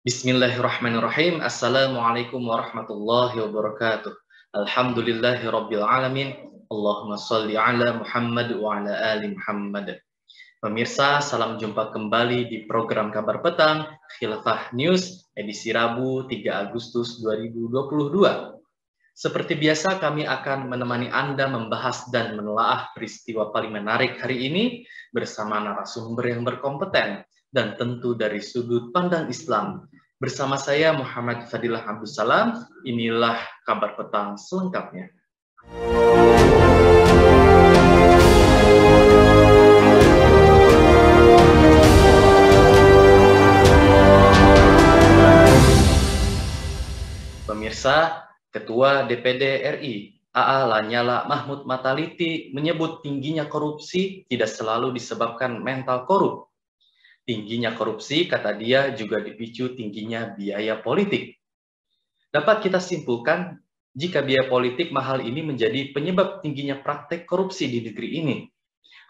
Bismillahirrahmanirrahim. Assalamualaikum warahmatullahi wabarakatuh. Alhamdulillahirabbil alamin. Allahumma shalli ala Muhammad wa ala ali Muhammad. Pemirsa, salam jumpa kembali di program Kabar Petang Khilafah News edisi Rabu 3 Agustus 2022. Seperti biasa, kami akan menemani Anda membahas dan menelaah peristiwa paling menarik hari ini bersama narasumber yang berkompeten dan tentu dari sudut pandang Islam. Bersama saya Muhammad Fadilah Abdul Salam, inilah Kabar Petang selengkapnya. Pemirsa, Ketua DPD RI, AA Lanyala Mahmud Mataliti menyebut tingginya korupsi tidak selalu disebabkan mental korup. Tingginya korupsi, kata dia, juga dipicu tingginya biaya politik. Dapat kita simpulkan, jika biaya politik mahal ini menjadi penyebab tingginya praktek korupsi di negeri ini.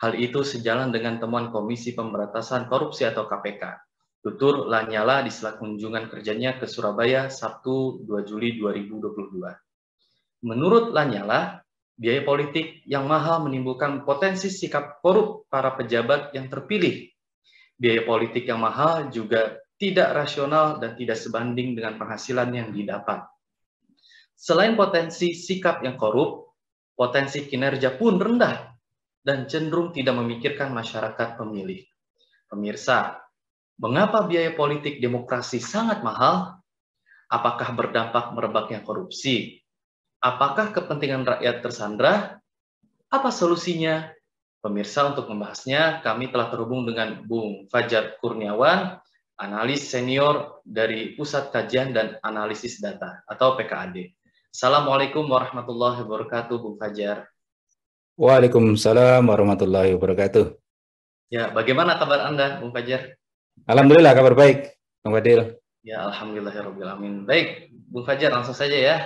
Hal itu sejalan dengan temuan Komisi Pemberantasan Korupsi atau KPK. Tutur Lanyala di sela kunjungan kerjanya ke Surabaya Sabtu 2 Juli 2022. Menurut Lanyala, biaya politik yang mahal menimbulkan potensi sikap korup para pejabat yang terpilih. Biaya politik yang mahal juga tidak rasional dan tidak sebanding dengan penghasilan yang didapat. Selain potensi sikap yang korup, potensi kinerja pun rendah dan cenderung tidak memikirkan masyarakat pemilih. Pemirsa, mengapa biaya politik demokrasi sangat mahal? Apakah berdampak merebaknya korupsi? Apakah kepentingan rakyat tersandra? Apa solusinya? Pemirsa, untuk membahasnya, kami telah terhubung dengan Bung Fajar Kurniawan, analis senior dari Pusat Kajian dan Analisis Data atau PKAD. Assalamualaikum warahmatullahi wabarakatuh, Bung Fajar. Waalaikumsalam warahmatullahi wabarakatuh. Ya, bagaimana kabar Anda, Bung Fajar? Alhamdulillah, kabar baik, Bang Fadil. Ya, alhamdulillahirrahmanirrahim. Baik, Bung Fajar, langsung saja ya.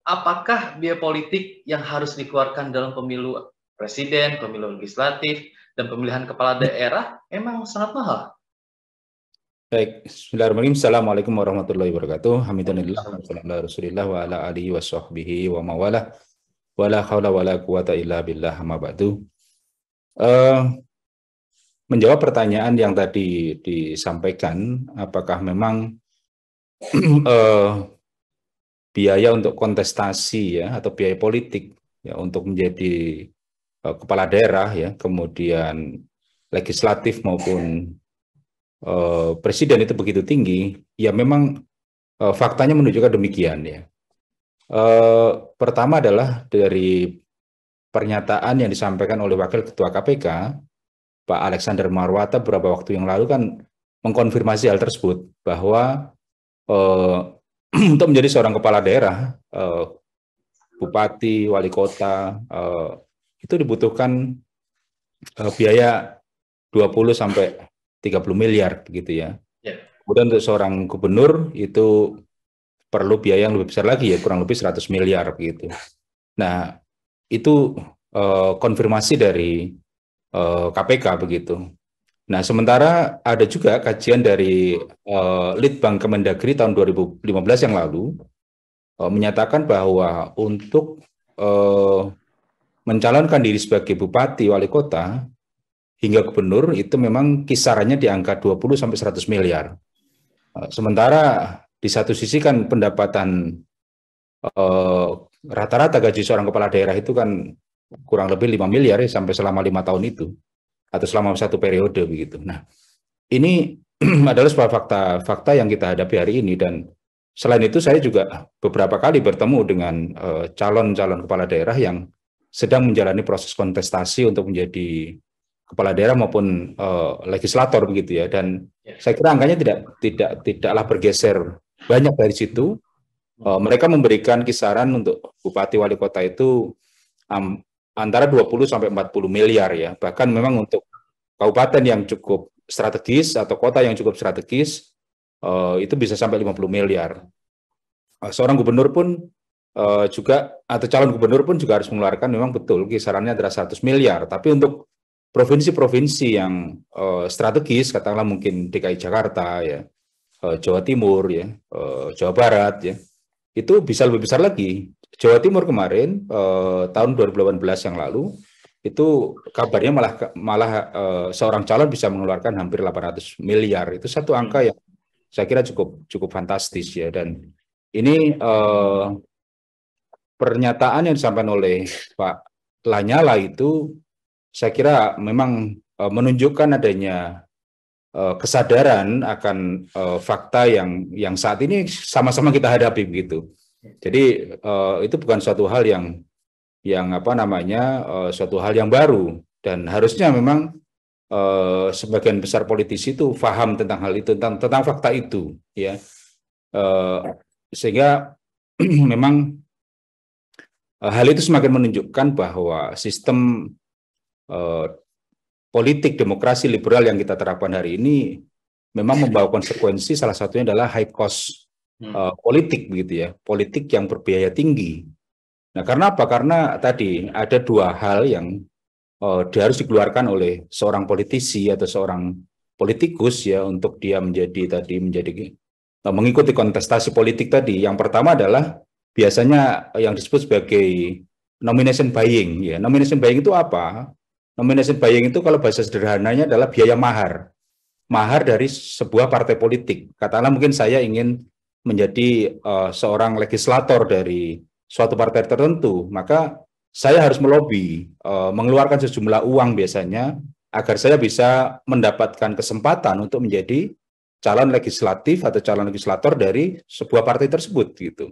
Apakah biaya politik yang harus dikeluarkan dalam pemilu presiden, pemilu legislatif, dan pemilihan kepala daerah memang sangat mahal? Baik, bismillahirrahmanirrahim. Assalamualaikum warahmatullahi wabarakatuh. Hamdulillah, Rasulillah wa ala alihi wa sahbihi wa mawalah. Wa la hawla wa la quwata illa billah ma ba'du. Menjawab pertanyaan yang tadi disampaikan, apakah memang biaya untuk kontestasi ya atau biaya politik ya untuk menjadi kepala daerah ya, kemudian legislatif maupun presiden itu begitu tinggi, ya memang faktanya menunjukkan demikian ya. Pertama adalah dari pernyataan yang disampaikan oleh Wakil Ketua KPK, Pak Alexander Marwata beberapa waktu yang lalu kan mengkonfirmasi hal tersebut bahwa untuk menjadi seorang kepala daerah, bupati, wali kota, itu dibutuhkan biaya 20 sampai 30 miliar begitu ya. Kemudian untuk seorang gubernur itu perlu biaya yang lebih besar lagi ya, kurang lebih 100 miliar begitu. Nah, itu konfirmasi dari KPK begitu. Nah, sementara ada juga kajian dari Litbang Kemendagri tahun 2015 yang lalu menyatakan bahwa untuk mencalonkan diri sebagai bupati, wali kota, hingga gubernur itu memang kisarannya di angka 20 sampai 100 miliar. Sementara di satu sisi kan pendapatan rata-rata gaji seorang kepala daerah itu kan kurang lebih 5 miliar ya, sampai selama 5 tahun itu, atau selama satu periode begitu. Nah, ini adalah sebuah fakta yang kita hadapi hari ini, dan selain itu saya juga beberapa kali bertemu dengan calon-calon kepala daerah yang sedang menjalani proses kontestasi untuk menjadi kepala daerah maupun legislator begitu ya, dan saya kira angkanya tidaklah bergeser banyak dari situ. Mereka memberikan kisaran untuk bupati wali kota itu antara 20 sampai 40 miliar ya. Bahkan memang untuk kabupaten yang cukup strategis atau kota yang cukup strategis itu bisa sampai 50 miliar. Seorang gubernur pun juga, atau calon gubernur pun juga harus mengeluarkan memang betul kisarannya adalah 100 miliar. Tapi untuk provinsi-provinsi yang strategis, katakanlah mungkin DKI Jakarta, ya, Jawa Timur, ya, Jawa Barat, ya, itu bisa lebih besar lagi. Jawa Timur kemarin tahun 2018 yang lalu itu kabarnya malah seorang calon bisa mengeluarkan hampir 800 miliar. Itu satu angka yang saya kira cukup fantastis, ya. Dan ini pernyataan yang disampaikan oleh Pak Lanyala itu saya kira memang menunjukkan adanya kesadaran akan fakta yang saat ini sama-sama kita hadapi begitu. Jadi itu bukan suatu hal yang apa namanya suatu hal yang baru, dan harusnya memang sebagian besar politisi itu paham tentang hal itu, tentang fakta itu, ya. Sehingga memang hal itu semakin menunjukkan bahwa sistem politik demokrasi liberal yang kita terapkan hari ini memang membawa konsekuensi, salah satunya adalah high cost politik begitu, ya, politik yang berbiaya tinggi. Nah, karena apa? Karena tadi ada dua hal yang harus dikeluarkan oleh seorang politisi atau seorang politikus, ya, untuk dia menjadi mengikuti kontestasi politik tadi. Yang pertama adalah biasanya yang disebut sebagai nomination buying, ya. Nomination buying itu apa? Nomination buying itu kalau bahasa sederhananya adalah biaya mahar dari sebuah partai politik. Katakanlah mungkin saya ingin menjadi seorang legislator dari suatu partai tertentu, maka saya harus melobi, mengeluarkan sejumlah uang biasanya agar saya bisa mendapatkan kesempatan untuk menjadi calon legislatif atau calon legislator dari sebuah partai tersebut, gitu.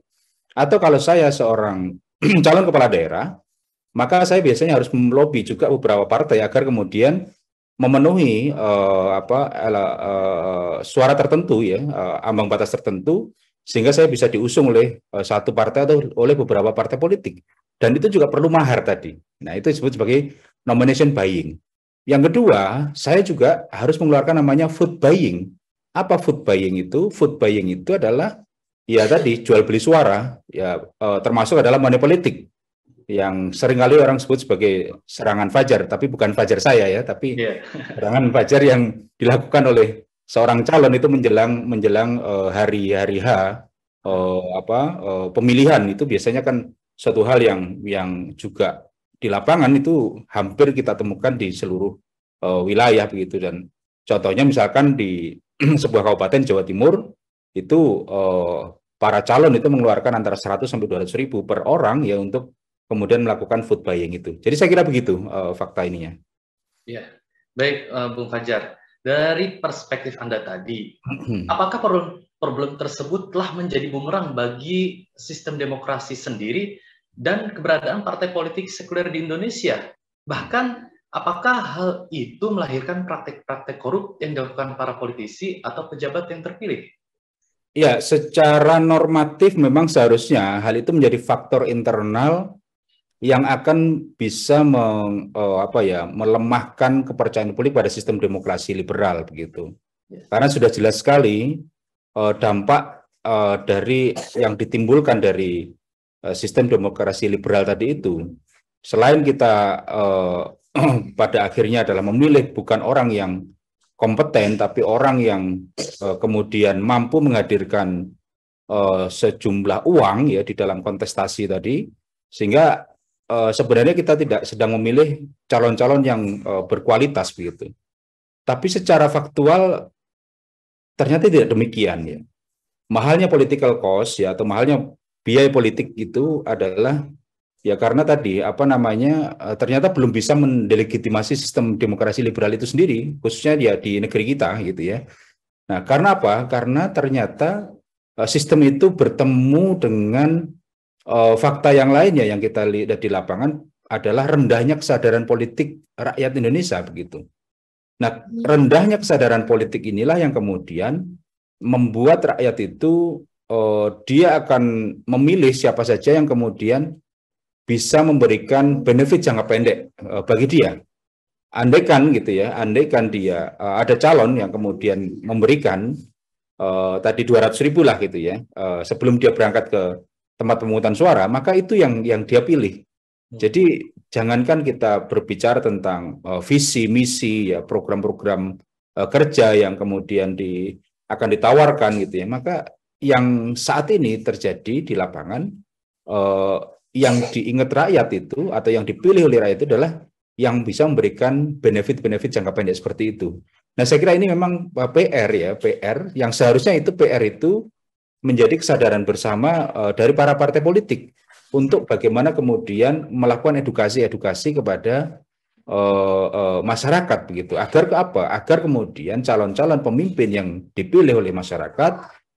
Atau kalau saya seorang calon kepala daerah, maka saya biasanya harus melobi juga beberapa partai agar kemudian memenuhi suara tertentu, ya, ambang batas tertentu, sehingga saya bisa diusung oleh satu partai atau oleh beberapa partai politik. Dan itu juga perlu mahar tadi. Nah, itu disebut sebagai nomination buying. Yang kedua, saya juga harus mengeluarkan namanya food buying. Apa food buying itu? Food buying itu adalah, ya, tadi jual beli suara, ya, termasuk adalah money politik yang seringkali orang sebut sebagai serangan fajar, tapi bukan fajar saya, ya, tapi serangan fajar yang dilakukan oleh seorang calon itu menjelang hari H pemilihan. Itu biasanya kan suatu hal yang juga di lapangan itu hampir kita temukan di seluruh wilayah begitu. Dan contohnya misalkan di sebuah kabupaten Jawa Timur itu para calon itu mengeluarkan antara 100 sampai 200 ribu per orang, ya, untuk kemudian melakukan food buying itu. Jadi saya kira begitu fakta ininya. Ya, baik, Bung Fajar. Dari perspektif Anda tadi, apakah problem tersebut telah menjadi bumerang bagi sistem demokrasi sendiri dan keberadaan partai politik sekuler di Indonesia? Bahkan, apakah hal itu melahirkan praktek-praktek korup yang dilakukan para politisi atau pejabat yang terpilih? Ya, secara normatif memang seharusnya hal itu menjadi faktor internal yang akan bisa melemahkan kepercayaan publik pada sistem demokrasi liberal begitu. Karena sudah jelas sekali dampak dari yang ditimbulkan dari sistem demokrasi liberal tadi itu. Selain kita pada akhirnya adalah memilih bukan orang yang kompeten, tapi orang yang kemudian mampu menghadirkan sejumlah uang, ya, di dalam kontestasi tadi, sehingga sebenarnya kita tidak sedang memilih calon-calon yang berkualitas begitu. Tapi secara faktual ternyata tidak demikian, ya. Mahalnya political cost, ya, atau mahalnya biaya politik itu adalah, ya, karena tadi ternyata belum bisa mendelegitimasi sistem demokrasi liberal itu sendiri, khususnya dia di negeri kita, gitu, ya. Nah, karena apa? Karena ternyata sistem itu bertemu dengan fakta yang lainnya yang kita lihat di lapangan adalah rendahnya kesadaran politik rakyat Indonesia begitu. Nah, rendahnya kesadaran politik inilah yang kemudian membuat rakyat itu dia akan memilih siapa saja yang kemudian bisa memberikan benefit jangka pendek bagi dia. Andaikan gitu, ya, andaikan dia ada calon yang kemudian memberikan tadi 200 ribu lah gitu, ya, sebelum dia berangkat ke tempat pemungutan suara, maka itu yang dia pilih. Jadi jangankan kita berbicara tentang visi, misi, ya program-program kerja yang kemudian akan ditawarkan gitu ya. Maka yang saat ini terjadi di lapangan, yang diingat rakyat itu atau yang dipilih oleh rakyat itu adalah yang bisa memberikan benefit-benefit jangka pendek seperti itu. Nah, saya kira ini memang PR yang seharusnya itu PR itu menjadi kesadaran bersama dari para partai politik untuk bagaimana kemudian melakukan edukasi kepada masyarakat begitu. Agar ke apa? Agar kemudian calon-calon pemimpin yang dipilih oleh masyarakat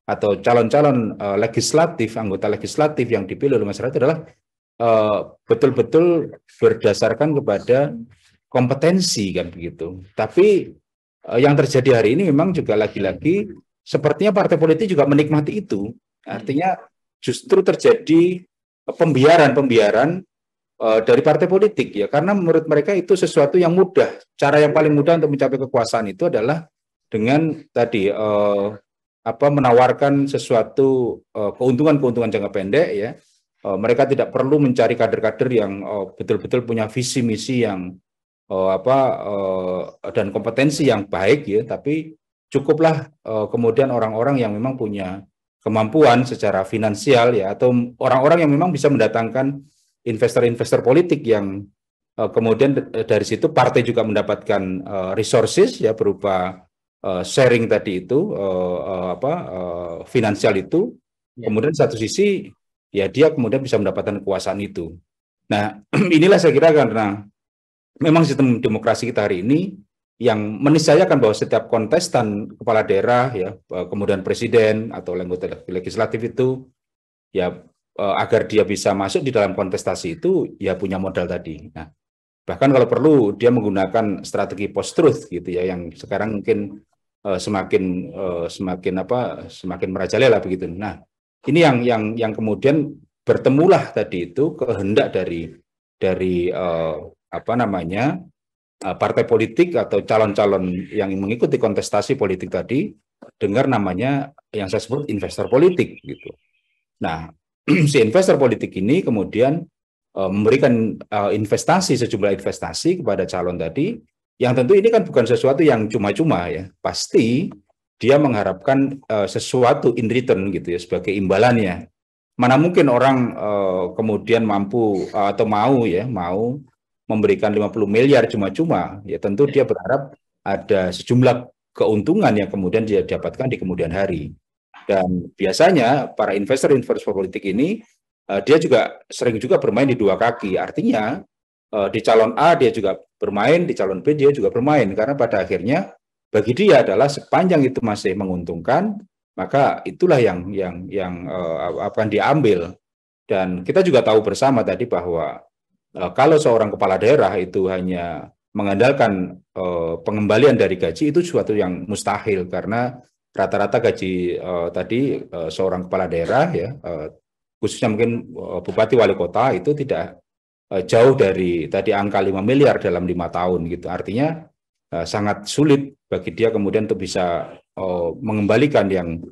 atau calon-calon legislatif, anggota legislatif yang dipilih oleh masyarakat adalah betul-betul berdasarkan kepada kompetensi kan begitu. Tapi yang terjadi hari ini memang juga lagi-lagi sepertinya partai politik juga menikmati itu. Artinya justru terjadi pembiaran dari partai politik ya, karena menurut mereka itu sesuatu yang mudah. Cara yang paling mudah untuk mencapai kekuasaan itu adalah dengan tadi menawarkan sesuatu keuntungan jangka pendek ya. Mereka tidak perlu mencari kader-kader yang betul-betul punya visi misi yang dan kompetensi yang baik ya, tapi cukuplah kemudian orang-orang yang memang punya kemampuan secara finansial ya, atau orang-orang yang memang bisa mendatangkan investor-investor politik yang kemudian dari situ partai juga mendapatkan resources ya berupa sharing tadi itu finansial itu. Kemudian satu sisi ya dia kemudian bisa mendapatkan kekuasaan itu. Nah, inilah saya kira karena memang sistem demokrasi kita hari ini yang meniscayakan bahwa setiap kontestan kepala daerah ya, kemudian presiden atau anggota legislatif itu ya agar dia bisa masuk di dalam kontestasi itu ya punya modal tadi. Nah, bahkan kalau perlu dia menggunakan strategi post-truth gitu ya, yang sekarang mungkin semakin merajalela begitu. Nah, ini yang kemudian bertemulah tadi itu kehendak dari partai politik atau calon-calon yang mengikuti kontestasi politik tadi dengar namanya yang saya sebut investor politik gitu. Nah, si investor politik ini kemudian memberikan sejumlah investasi kepada calon tadi, yang tentu ini kan bukan sesuatu yang cuma-cuma ya, pasti dia mengharapkan sesuatu in return gitu ya sebagai imbalannya. Mana mungkin orang kemudian mampu atau mau memberikan 50 miliar cuma-cuma, ya tentu dia berharap ada sejumlah keuntungan yang kemudian dia dapatkan di kemudian hari. Dan biasanya para investor politik ini dia juga sering juga bermain di dua kaki. Artinya di calon A dia juga bermain, di calon B dia juga bermain, karena pada akhirnya bagi dia adalah sepanjang itu masih menguntungkan, maka itulah yang akan diambil. Dan kita juga tahu bersama tadi bahwa kalau seorang kepala daerah itu hanya mengandalkan pengembalian dari gaji, itu sesuatu yang mustahil, karena rata-rata gaji seorang kepala daerah ya, khususnya mungkin bupati wali kota itu tidak jauh dari tadi angka 5 miliar dalam 5 tahun gitu. Artinya sangat sulit bagi dia kemudian untuk bisa mengembalikan yang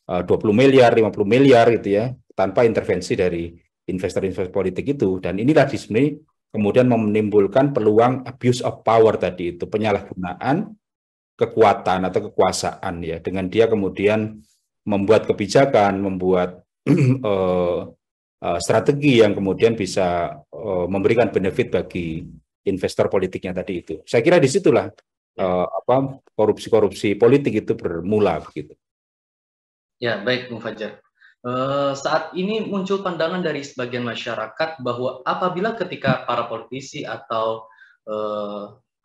20 miliar, 50 miliar gitu ya, tanpa intervensi dari investor-investor politik itu. Dan inilah sebenarnya kemudian menimbulkan peluang abuse of power tadi itu, penyalahgunaan kekuatan atau kekuasaan ya, dengan dia kemudian membuat kebijakan, membuat strategi yang kemudian bisa memberikan benefit bagi investor politiknya tadi itu. Saya kira disitulah korupsi-korupsi politik itu bermula begitu. Ya, baik Bung Fajar. Saat ini muncul pandangan dari sebagian masyarakat bahwa apabila ketika para politisi atau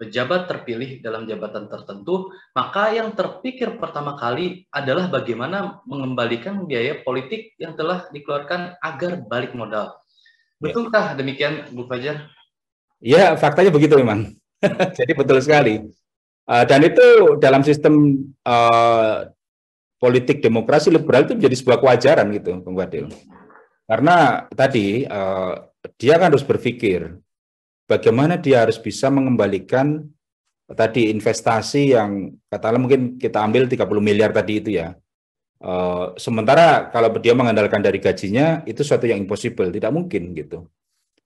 pejabat terpilih dalam jabatan tertentu, maka yang terpikir pertama kali adalah bagaimana mengembalikan biaya politik yang telah dikeluarkan agar balik modal. Betulkah demikian, Bu Fajar? Ya, faktanya begitu memang. Jadi betul sekali. Dan itu dalam sistem politik demokrasi liberal itu menjadi sebuah kewajaran gitu, Bung Fadil. Karena tadi dia kan harus berpikir bagaimana dia harus bisa mengembalikan tadi investasi yang katakanlah mungkin kita ambil 30 miliar tadi itu ya. Sementara kalau dia mengandalkan dari gajinya itu suatu yang impossible, tidak mungkin gitu.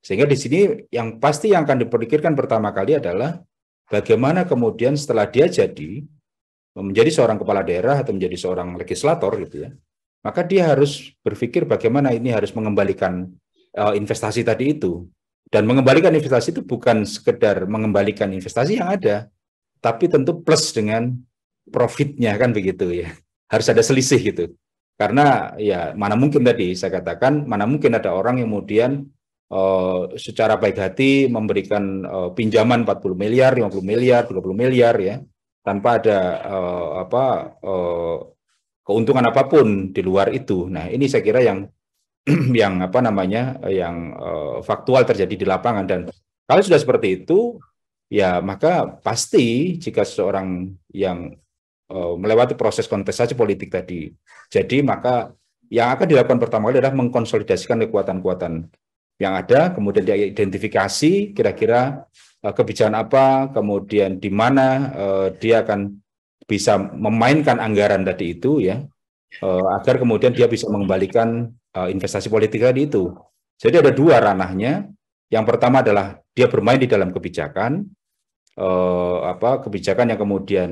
Sehingga di sini yang pasti yang akan dipikirkan pertama kali adalah bagaimana kemudian setelah dia jadi menjadi seorang kepala daerah atau menjadi seorang legislator gitu ya, maka dia harus berpikir bagaimana ini harus mengembalikan investasi tadi itu. Dan mengembalikan investasi itu bukan sekedar mengembalikan investasi yang ada, tapi tentu plus dengan profitnya kan begitu ya. Harus ada selisih gitu. Karena ya mana mungkin tadi saya katakan, mana mungkin ada orang yang kemudian secara baik hati memberikan pinjaman 40 miliar, 50 miliar, 30 miliar ya, tanpa ada keuntungan apapun di luar itu. Nah, ini saya kira yang yang faktual terjadi di lapangan. Dan kalau sudah seperti itu, ya maka pasti jika seseorang yang melewati proses kontestasi politik tadi, jadi maka yang akan dilakukan pertama kali adalah mengkonsolidasikan kekuatan-kekuatan yang ada, kemudian dia identifikasi kira-kira kebijakan apa, kemudian di mana dia akan bisa memainkan anggaran tadi itu ya, agar kemudian dia bisa mengembalikan investasi politik tadi itu. Jadi ada dua ranahnya. Yang pertama adalah dia bermain di dalam kebijakan, kebijakan yang kemudian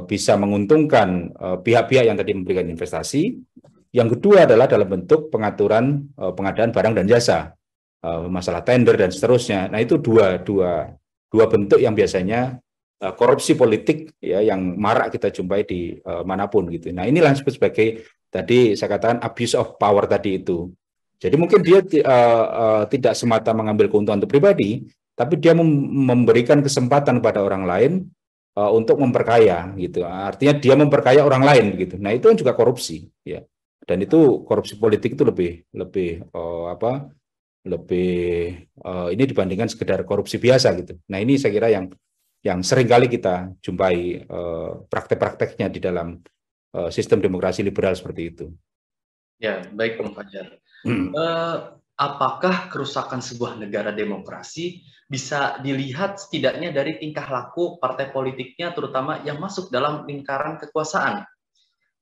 bisa menguntungkan pihak-pihak yang tadi memberikan investasi. Yang kedua adalah dalam bentuk pengaturan pengadaan barang dan jasa, masalah tender dan seterusnya. Nah itu dua bentuk yang biasanya korupsi politik ya yang marak kita jumpai di manapun gitu. Nah inilah yang disebut sebagai tadi saya katakan abuse of power tadi itu. Jadi mungkin dia tidak semata mengambil keuntungan untuk pribadi, tapi dia memberikan kesempatan kepada orang lain untuk memperkaya gitu. Artinya dia memperkaya orang lain gitu. Nah itu juga korupsi ya. Dan itu korupsi politik itu lebih ini dibandingkan sekedar korupsi biasa gitu. Nah ini saya kira yang sering kali kita jumpai praktek-prakteknya di dalam sistem demokrasi liberal seperti itu. Ya, baik Bung Fajar. Apakah kerusakan sebuah negara demokrasi bisa dilihat setidaknya dari tingkah laku partai politiknya, terutama yang masuk dalam lingkaran kekuasaan?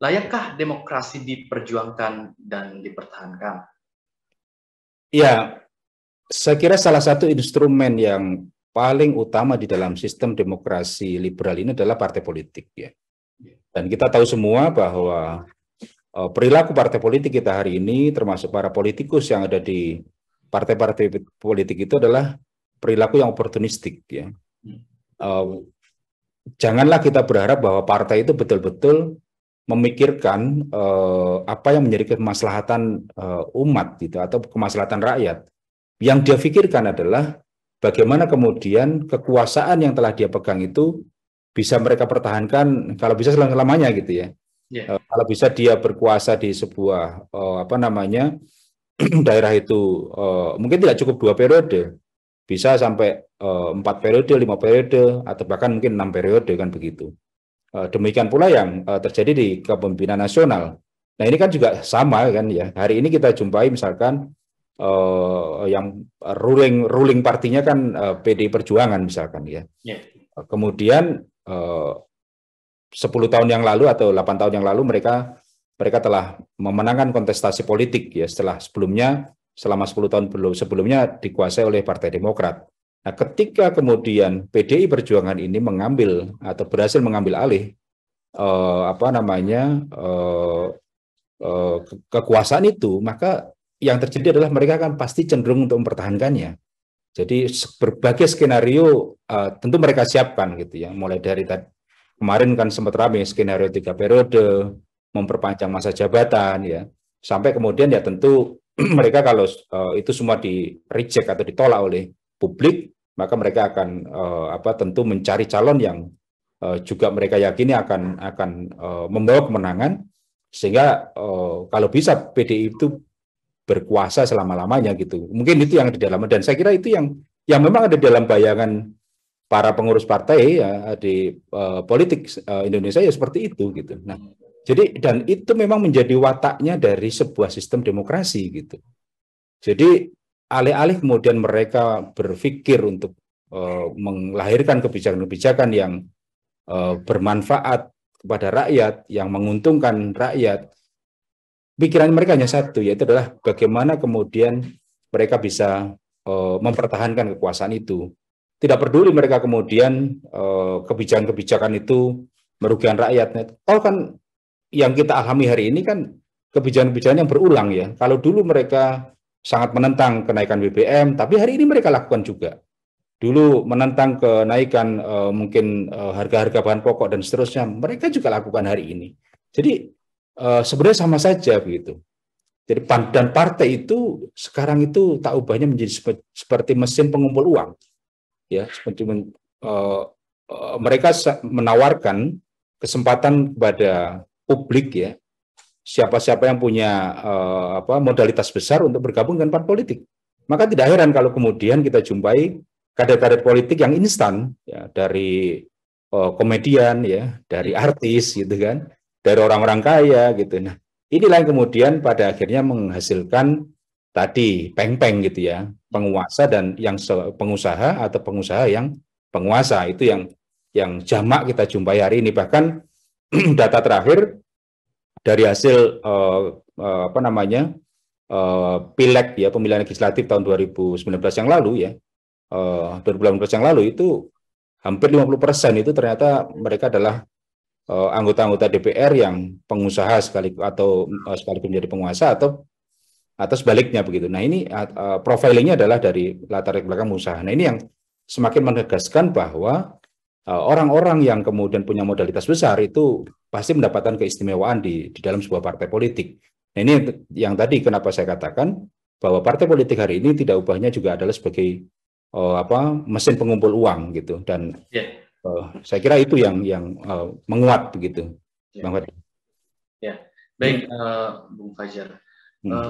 Layakkah demokrasi diperjuangkan dan dipertahankan? Ya, saya kira salah satu instrumen yang paling utama di dalam sistem demokrasi liberal ini adalah partai politik ya. Dan kita tahu semua bahwa perilaku partai politik kita hari ini, termasuk para politikus yang ada di partai-partai politik itu adalah perilaku yang oportunistik ya. Janganlah kita berharap bahwa partai itu betul-betul memikirkan apa yang menjadi kemaslahatan umat gitu atau kemaslahatan rakyat. Yang dia pikirkan adalah bagaimana kemudian kekuasaan yang telah dia pegang itu bisa mereka pertahankan kalau bisa selama-lamanya gitu ya. Kalau bisa dia berkuasa di sebuah daerah itu mungkin tidak cukup 2 periode, bisa sampai 4 periode, 5 periode, atau bahkan mungkin 6 periode kan begitu. Demikian pula yang terjadi di kepemimpinan nasional. Nah ini kan juga sama kan ya. Hari ini kita jumpai misalkan yang ruling partinya kan PDI Perjuangan misalkan ya. Kemudian 10 tahun yang lalu atau 8 tahun yang lalu mereka telah memenangkan kontestasi politik ya selama 10 tahun sebelumnya dikuasai oleh Partai Demokrat. Nah, ketika kemudian PDI Perjuangan ini mengambil atau berhasil mengambil alih kekuasaan itu, maka yang terjadi adalah mereka akan pasti cenderung untuk mempertahankannya. Jadi berbagai skenario tentu mereka siapkan gitu ya. Mulai dari kemarin kan sempat ramai skenario 3 periode, memperpanjang masa jabatan ya. Sampai kemudian ya tentu mereka kalau itu semua di reject atau ditolak oleh publik, maka mereka akan tentu mencari calon yang juga mereka yakini akan membawa kemenangan, sehingga kalau bisa PDI itu berkuasa selama-lamanya gitu. Mungkin itu yang di dalam, dan saya kira itu yang memang ada dalam bayangan para pengurus partai ya di politik Indonesia ya seperti itu gitu. Nah, jadi dan itu memang menjadi wataknya dari sebuah sistem demokrasi gitu. Jadi alih-alih kemudian mereka berpikir untuk melahirkan kebijakan-kebijakan yang bermanfaat kepada rakyat, yang menguntungkan rakyat, pikiran mereka hanya satu, yaitu adalah bagaimana kemudian mereka bisa mempertahankan kekuasaan itu. Tidak peduli mereka kemudian kebijakan-kebijakan itu merugikan rakyat. Toh kan yang kita alami hari ini kan kebijakan-kebijakan yang berulang ya. Kalau dulu mereka sangat menentang kenaikan BBM, tapi hari ini mereka lakukan juga. Dulu menentang kenaikan mungkin harga-harga bahan pokok dan seterusnya, mereka juga lakukan hari ini. Jadi sebenarnya sama saja begitu. Jadi dan partai itu sekarang itu tak ubahnya menjadi seperti mesin pengumpul uang. Ya, seperti mereka menawarkan kesempatan kepada publik ya, siapa-siapa yang punya modalitas besar untuk bergabung dengan partai politik. Maka tidak heran kalau kemudian kita jumpai kader-kader politik yang instan ya, dari komedian ya, dari artis gitu kan, dari orang-orang kaya gitu. Nah, inilah yang kemudian pada akhirnya menghasilkan tadi peng-peng gitu ya, penguasa dan yang pengusaha atau pengusaha yang penguasa itu yang jamak kita jumpai hari ini. Bahkan data terakhir dari hasil pileg ya, pemilihan legislatif tahun 2019 yang lalu ya, 2018 yang lalu itu hampir 50% itu ternyata mereka adalah anggota-anggota DPR yang pengusaha sekaligus menjadi penguasa atau sebaliknya begitu. Nah ini profilingnya adalah dari latar belakang usaha. Nah ini yang semakin menegaskan bahwa orang-orang yang kemudian punya modalitas besar itu pasti mendapatkan keistimewaan di dalam sebuah partai politik. Nah ini yang tadi kenapa saya katakan bahwa partai politik hari ini tidak ubahnya juga adalah sebagai mesin pengumpul uang gitu. Dan saya kira itu yang menguat begitu, Bang Fadil. Ya, baik, Bung Fajar.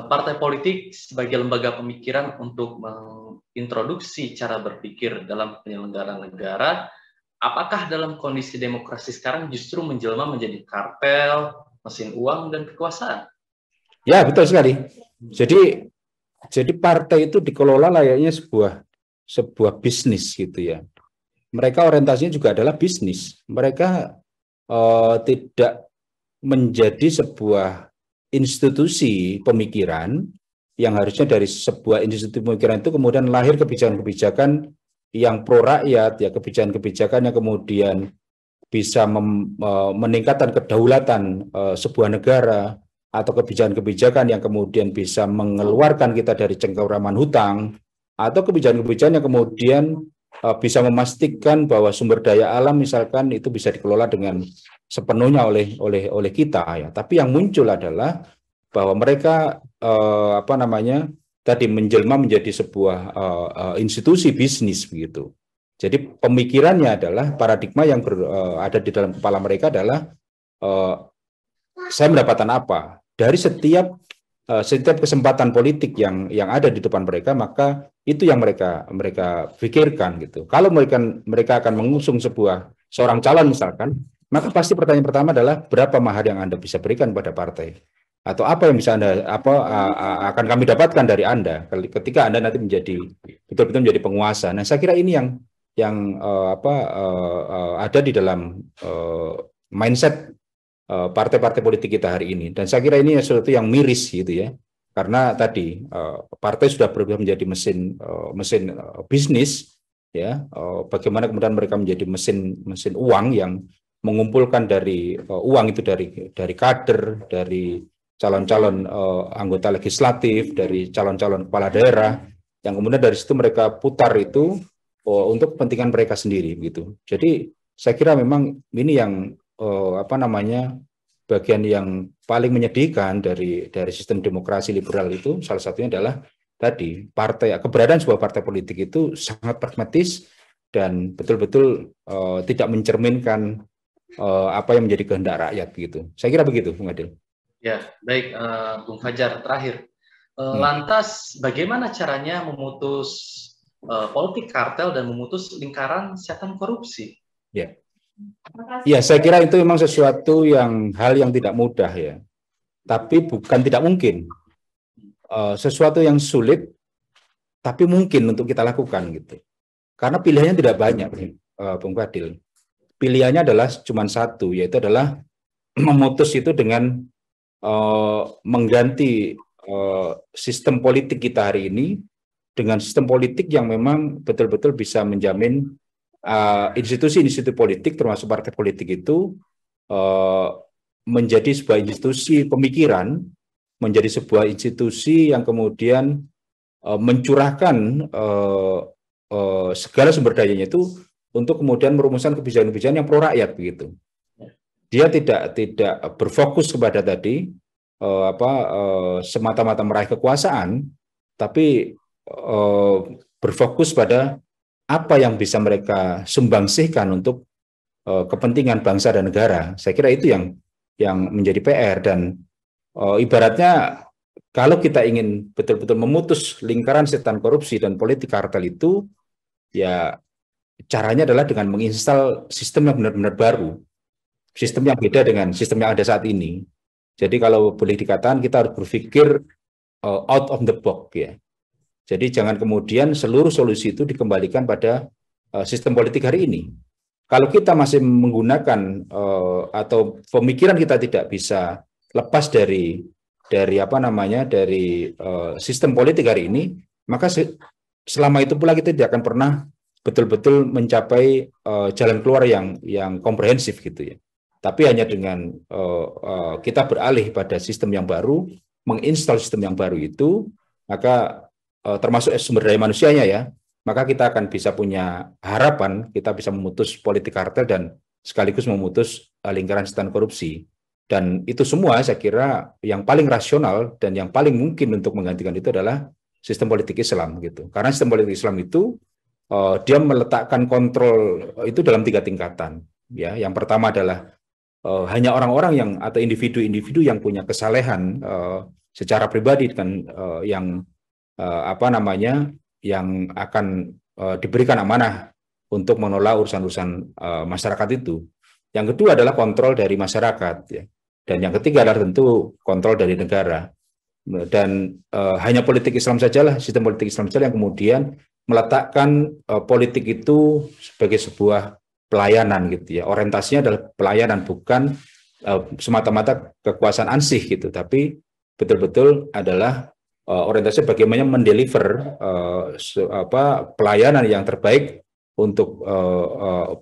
Partai politik sebagai lembaga pemikiran untuk mengintroduksi cara berpikir dalam penyelenggaraan negara, apakah dalam kondisi demokrasi sekarang justru menjelma menjadi kartel, mesin uang, dan kekuasaan? Ya, betul sekali. Jadi partai itu dikelola layaknya sebuah bisnis gitu ya. Mereka orientasinya juga adalah bisnis. Mereka tidak menjadi sebuah institusi pemikiran yang harusnya dari sebuah institusi pemikiran itu kemudian lahir kebijakan-kebijakan yang pro rakyat, ya kebijakan-kebijakan yang kemudian bisa meningkatkan kedaulatan sebuah negara, atau kebijakan-kebijakan yang kemudian bisa mengeluarkan kita dari cengkeraman hutang, atau kebijakan-kebijakan yang kemudian bisa memastikan bahwa sumber daya alam misalkan itu bisa dikelola dengan sepenuhnya oleh kita ya. Tapi yang muncul adalah bahwa mereka tadi menjelma menjadi sebuah institusi bisnis begitu. Jadi pemikirannya adalah paradigma yang ada di dalam kepala mereka adalah saya mendapatkan apa dari setiap kesempatan politik yang ada di depan mereka, maka itu yang mereka pikirkan gitu. Kalau mereka akan mengusung seorang calon misalkan, maka pasti pertanyaan pertama adalah berapa mahar yang Anda bisa berikan pada partai, atau apa yang bisa akan kami dapatkan dari Anda ketika Anda nanti betul-betul menjadi penguasa. Nah, saya kira ini yang ada di dalam mindset partai-partai politik kita hari ini. Dan saya kira ini sesuatu yang miris gitu ya. Karena tadi partai sudah berubah menjadi mesin bisnis ya. Bagaimana kemudian mereka menjadi mesin uang yang mengumpulkan dari uang itu dari kader, dari calon-calon anggota legislatif, dari calon-calon kepala daerah, yang kemudian dari situ mereka putar itu untuk kepentingan mereka sendiri gitu. Jadi saya kira memang ini yang bagian yang paling menyedihkan dari sistem demokrasi liberal itu, salah satunya adalah tadi keberadaan sebuah partai politik itu sangat pragmatis dan betul-betul tidak mencerminkan apa yang menjadi kehendak rakyat gitu. Saya kira begitu, Bung Adil. Ya, baik, Bung Fajar, terakhir. Lantas bagaimana caranya memutus politik kartel dan memutus lingkaran setan korupsi? Ya. Ya, saya kira itu memang sesuatu hal yang tidak mudah ya. Tapi bukan tidak mungkin. Sesuatu yang sulit tapi mungkin untuk kita lakukan gitu. Karena pilihannya tidak banyak, Bung Fadil. Pilihannya adalah cuma satu, yaitu adalah memutus itu dengan mengganti sistem politik kita hari ini dengan sistem politik yang memang betul-betul bisa menjamin institusi-institusi politik termasuk partai politik itu menjadi sebuah institusi pemikiran, menjadi sebuah institusi yang kemudian mencurahkan segala sumber dayanya itu untuk kemudian merumuskan kebijakan-kebijakan yang pro rakyat begitu. Dia tidak berfokus kepada tadi semata-mata meraih kekuasaan, tapi berfokus pada apa yang bisa mereka sumbangsihkan untuk kepentingan bangsa dan negara. Saya kira itu yang menjadi PR, dan ibaratnya kalau kita ingin betul-betul memutus lingkaran setan korupsi dan politik kartel itu, ya caranya adalah dengan menginstal sistem yang benar-benar baru, sistem yang beda dengan sistem yang ada saat ini. Jadi kalau boleh dikatakan kita harus berpikir out of the box ya. Jadi jangan kemudian seluruh solusi itu dikembalikan pada sistem politik hari ini. Kalau kita masih menggunakan atau pemikiran kita tidak bisa lepas dari sistem politik hari ini, maka selama itu pula kita tidak akan pernah betul-betul mencapai jalan keluar yang komprehensif gitu ya. Tapi hanya dengan kita beralih pada sistem yang baru, menginstal sistem yang baru itu, maka termasuk sumber daya manusianya ya, maka kita akan bisa punya harapan, kita bisa memutus politik kartel dan sekaligus memutus lingkaran setan korupsi. Dan itu semua saya kira yang paling rasional dan yang paling mungkin untuk menggantikan itu adalah sistem politik Islam gitu. Karena sistem politik Islam itu dia meletakkan kontrol itu dalam 3 tingkatan. Ya, yang pertama adalah hanya orang-orang yang atau individu-individu yang punya kesalehan secara pribadi dan yang yang akan diberikan amanah untuk mengelola urusan-urusan masyarakat itu. Yang kedua adalah kontrol dari masyarakat, ya. Dan yang ketiga adalah tentu kontrol dari negara. Dan hanya politik Islam sajalah, sistem politik Islam saja yang kemudian meletakkan politik itu sebagai sebuah pelayanan gitu ya. Orientasinya adalah pelayanan, bukan semata-mata kekuasaan ansih gitu, tapi betul-betul adalah orientasinya bagaimana mendeliver pelayanan yang terbaik untuk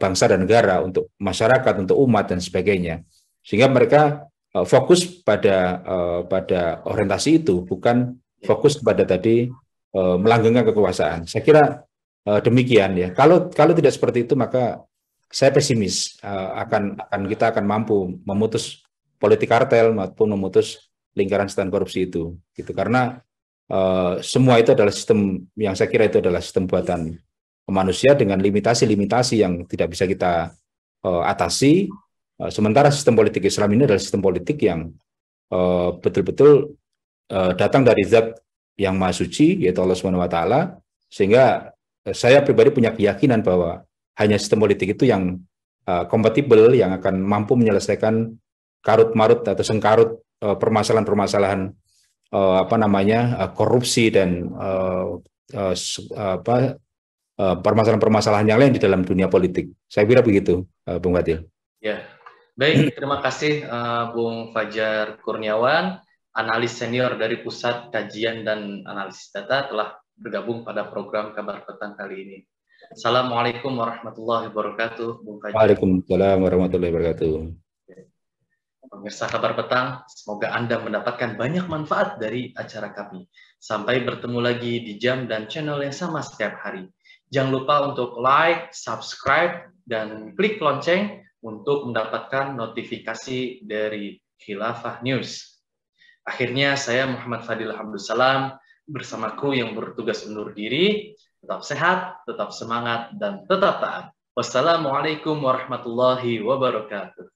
bangsa dan negara, untuk masyarakat, untuk umat dan sebagainya. Sehingga mereka fokus pada orientasi itu, bukan fokus kepada tadi melanggengkan kekuasaan. Saya kira demikian ya. Kalau tidak seperti itu, maka saya pesimis kita akan mampu memutus politik kartel maupun memutus lingkaran setan korupsi itu, gitu. Karena semua itu adalah sistem yang saya kira itu adalah sistem buatan manusia dengan limitasi-limitasi yang tidak bisa kita atasi. Sementara sistem politik Islam ini adalah sistem politik yang betul-betul datang dari zat yang maha suci, yaitu Allah Subhanahu wa Ta'ala, sehingga saya pribadi punya keyakinan bahwa hanya sistem politik itu yang kompatibel, yang akan mampu menyelesaikan karut-marut atau sengkarut permasalahan-permasalahan korupsi dan permasalahan-permasalahan yang lain di dalam dunia politik. Saya kira begitu, Bung Fadil. Ya, baik. Terima kasih Bung Fajar Kurniawan, analis senior dari Pusat Kajian dan Analisis Data, telah bergabung pada program Kabar Petang kali ini. Assalamualaikum warahmatullahi wabarakatuh, Bung Fajar. Waalaikumsalam warahmatullahi wabarakatuh. Pemirsa Kabar Petang, semoga Anda mendapatkan banyak manfaat dari acara kami. Sampai bertemu lagi di jam dan channel yang sama setiap hari. Jangan lupa untuk like, subscribe, dan klik lonceng untuk mendapatkan notifikasi dari Khilafah News. Akhirnya saya Muhammad Fadil Abdussalam bersama kru yang bertugas undur diri. Tetap sehat, tetap semangat, dan tetap taat. Wassalamualaikum warahmatullahi wabarakatuh.